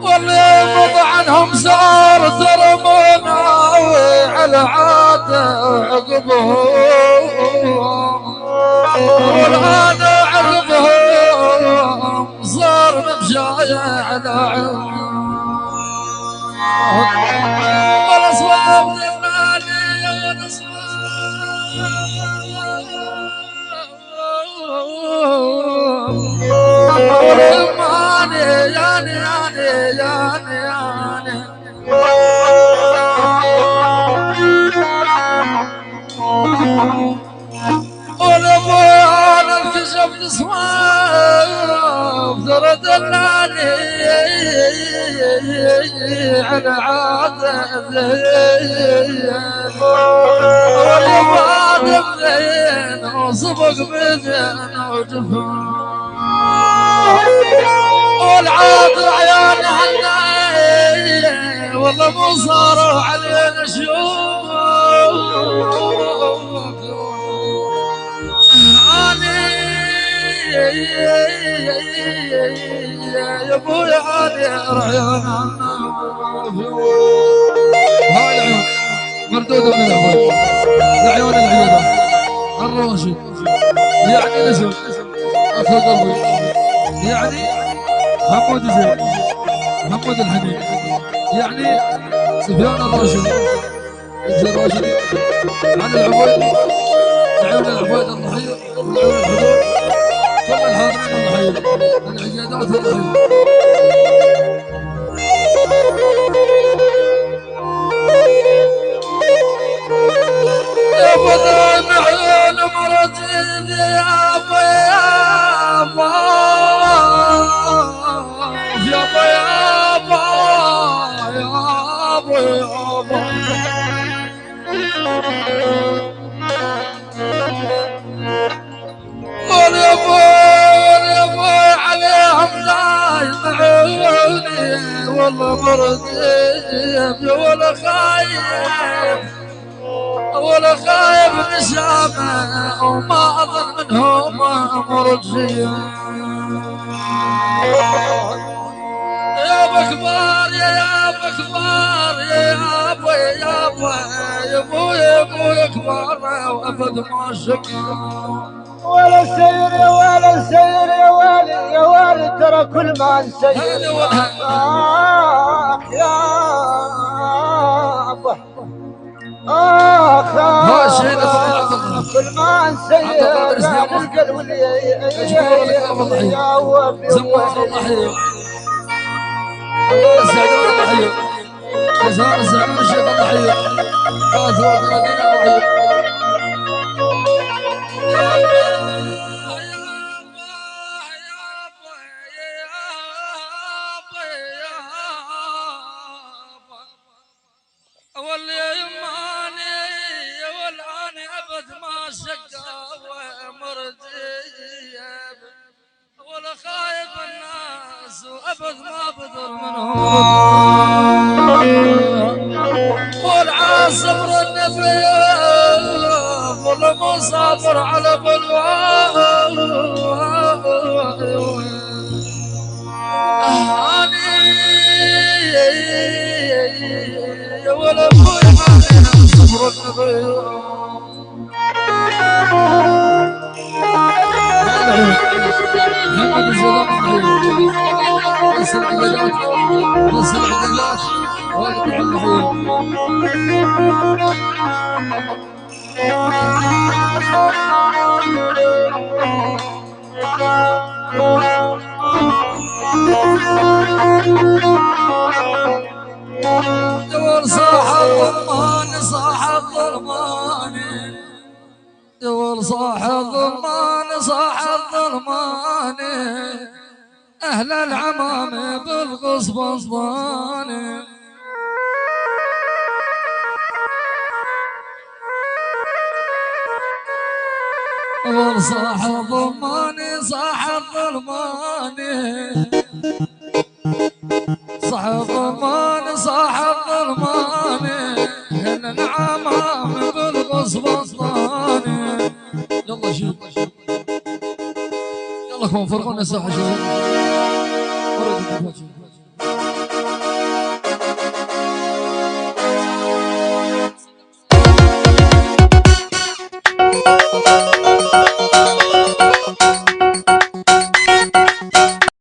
واللي مضى عنهم زار ترمونا على عاده عقبهم، والآن عقبهم صار ممشاية على عقبهم. والأصوات النادي والماني ياني ياني ياني ياني والابويا انا انكشفت صواف ترى دلاني على عادة واليباد بذين وصبق بذين وجفان والعاطر عيان عنا والله مو صاروا علينا شوق اني يا ابويا اني رعيان عنا هاي العيون مردوده من العيون العيون العيون الروشي يعني نسب اخو قلبي يعني محمود زين محمود الحنين يعني سفيان الراشد الراشد عن العبيد العيون العبيد الضحيه والعيون الحضور كل الحاضرين الضحيه العقيدات الضحيه يا بدر عيون مرتي يا ابا يا ابا يابا يابا يابا يابا واليابا عليهم لا يطعوني والله مرضيب ولا خايف ولا خايف نسامة وما أظن منهم مرجيا يا بكبار يا بكبار يا ابو يا ابو يا ابو يا ابو كبار وابد ما شكا ولا سير ولا سير يا والي يا والي ترى كل ما نسير يا ابو كل ما نسير القلب اللي الله السعدون الضحية يزهر السعدون الشيخ الضحية فاز وردنا الضحية واللي يماني والآن أبد ما شقى ومرجيب ولا خايف الناس وأبد ما بدر منهم والعاصفر النبي والمصافر على بلواه يا ولا ابوي علينا صبر النبي محمد الزلط بس العقلات بس العقلات والد الحين دور صاح الظلمان صاح الظلمان دور صاح الظلمان صاح الظلمان أهل العمام بالغصب أصبان وصاح الظلمان صاح الظلمان صاح الظلمان صاح الظلمان أهل العمام بالغصب أصبان يلا شوف يلا كون فرقونا ساحة شوف